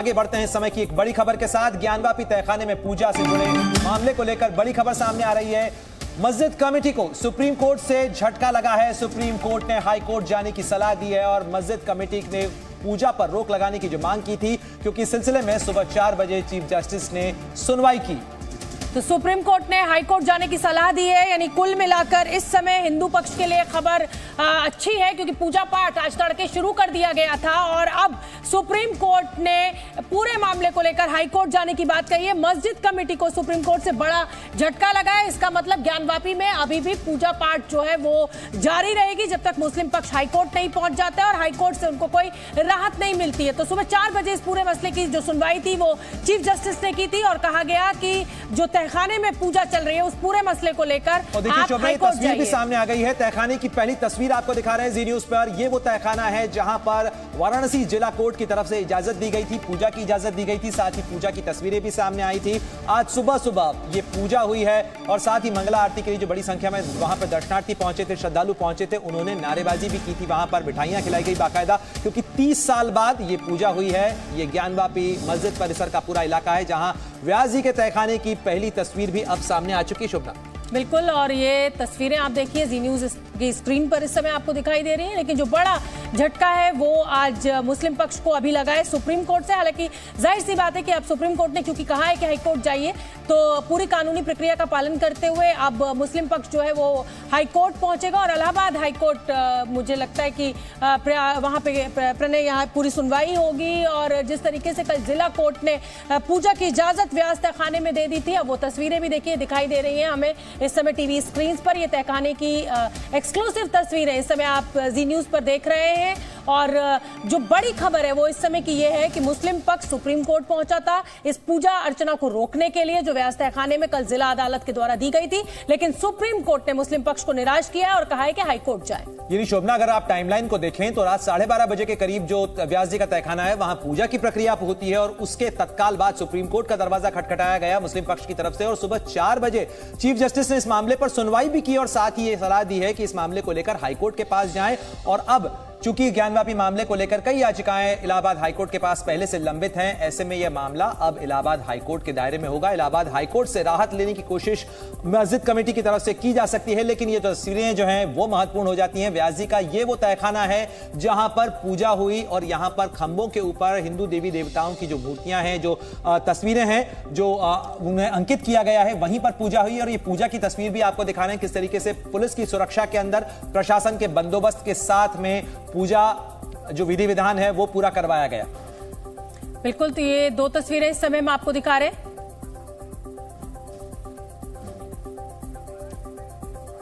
आगे बढ़ते हैं समय की एक बड़ी खबर के साथ। ज्ञानवापी तहखाने में पूजा से जुड़े मामले को लेकर बड़ी खबर सामने आ रही है। मस्जिद कमेटी को सुप्रीम कोर्ट से झटका लगा है। सुप्रीम कोर्ट ने हाई कोर्ट जाने की सलाह दी है और मस्जिद कमेटी ने पूजा पर रोक लगाने की जो मांग की थी, क्योंकि इस सिलसिले में सुबह 4 बजे चीफ जस्टिस ने सुनवाई की। तो सुप्रीम कोर्ट ने हाई कोर्ट जाने की सलाह दी है। यानी कुल मिलाकर इस समय हिंदू पक्ष के लिए खबर अच्छी है, क्योंकि पूजा पाठ आज तड़के शुरू कर दिया गया था और अब सुप्रीम कोर्ट ने पूरे मामले को लेकर हाई कोर्ट जाने की बात कही है। मस्जिद कमेटी को सुप्रीम कोर्ट से बड़ा झटका लगा है। इसका मतलब ज्ञानवापी में अभी भी पूजा पाठ जो है वो जारी रहेगी जब तक मुस्लिम पक्ष हाई कोर्ट नहीं पहुंच जाता है और हाई कोर्ट से उनको कोई राहत नहीं मिलती है। तो सुबह 4 बजे इस पूरे मसले की जो सुनवाई थी वो चीफ जस्टिस ने की थी और कहा गया कि जो तहखाने में पूजा चल रही है उस पूरे मसले को लेकर आप हाई कोर्ट तस्वीर भी सामने आ गई है। तहखाने की पहली तस्वीर आपको दिखा रहे हैं जी न्यूज पर। ये वो तहखाना है जहां पर वाराणसी जिला कोर्ट की तरफ से इजाजत दी गई थी, पूजा की इजाजत दी गई थी, साथ ही पूजा की तस्वीरें भी सामने आई थी। आज सुबह सुबह ये पूजा हुई है और साथ ही मंगला आरती के लिए जो बड़ी संख्या में वहां पर दर्शनार्थी पहुंचे थे, श्रद्धालु पहुंचे थे, उन्होंने नारेबाजी भी की थी। वहां पर मिठाइयां खिलाई गई बाकायदा, क्योंकि 30 साल बाद ये पूजा हुई है। ये ज्ञानवापी मस्जिद परिसर का पूरा इलाका है जहां व्यास जी के तहखाने की पहली तस्वीर भी अब सामने आ चुकी है। शुभना बिल्कुल, और ये तस्वीरें आप देखिए जी न्यूज की स्क्रीन पर इस समय आपको दिखाई दे रही है। लेकिन जो बड़ा झटका है वो आज मुस्लिम पक्ष को अभी लगा है सुप्रीम कोर्ट से। हालांकि जाहिर सी बात है कि अब सुप्रीम कोर्ट ने क्योंकि कहा है कि हाई कोर्ट जाइए, तो पूरी कानूनी प्रक्रिया का पालन करते हुए अब मुस्लिम पक्ष जो है वो हाई कोर्ट पहुंचेगा और इलाहाबाद हाई कोर्ट मुझे लगता है कि वहां पे प्रणय यहाँ पूरी सुनवाई होगी। और जिस तरीके से कल जिला कोर्ट ने पूजा की इजाजत व्यास तहखाने में दे दी थी, अब वो तस्वीरें भी देखिए दिखाई दे रही हैं हमें इस समय टीवी स्क्रीन पर। ये तहखाने की एक्सक्लूसिव तस्वीरें इस समय आप जी न्यूज पर देख रहे हैं। और जो बड़ी खबर है वो इस समय की ये है कि मुस्लिम पक्ष सुप्रीम कोर्ट पहुंचा था इस पूजा अर्चना को रोकने के लिए, जो व्यास तहखाने में कल जिला अदालत के द्वारा दी गई थी। लेकिन सुप्रीम कोर्ट ने मुस्लिम पक्ष को निराश किया और कहा है कि हाई कोर्ट जाए। यानी शोभना, अगर आप टाइमलाइन को देखें तो रात 12:30 बजे के करीब जो व्यास जी का तहखाना है वहां पूजा की प्रक्रिया होती है और उसके तत्काल बाद सुप्रीम कोर्ट का दरवाजा खटखटाया गया मुस्लिम पक्ष की तरफ से और सुबह 4 बजे चीफ जस्टिस ने इस मामले पर सुनवाई भी की और साथ ही ये सलाह दी है कि इस मामले को लेकर हाईकोर्ट के पास जाएं। और अब चूंकि ज्ञानवापी मामले को लेकर कई याचिकाएं इलाहाबाद हाईकोर्ट के पास पहले से लंबित हैं, ऐसे में यह मामला अब इलाहाबाद हाईकोर्ट के दायरे में होगा। इलाहाबाद हाईकोर्ट से राहत लेने की कोशिश मस्जिद कमेटी की तरफ से की जा सकती है, लेकिन ये तस्वीरें जो हैं वो महत्वपूर्ण हो जाती हैं। व्यास जी का ये वो तहखाना है जहां पर पूजा हुई और यहां पर खंभों के ऊपर हिंदू देवी देवताओं की जो मूर्तियां हैं, जो तस्वीरें हैं, जो उन्हें अंकित किया गया है, वहीं पर पूजा हुई। और ये पूजा की तस्वीर भी आपको दिखा रहे हैं किस तरीके से पुलिस की सुरक्षा के अंदर प्रशासन के बंदोबस्त के साथ में पूजा जो विधि विधान है वो पूरा करवाया गया। बिल्कुल, तो ये 2 तस्वीरें इस समय में आपको दिखा रहे हैं।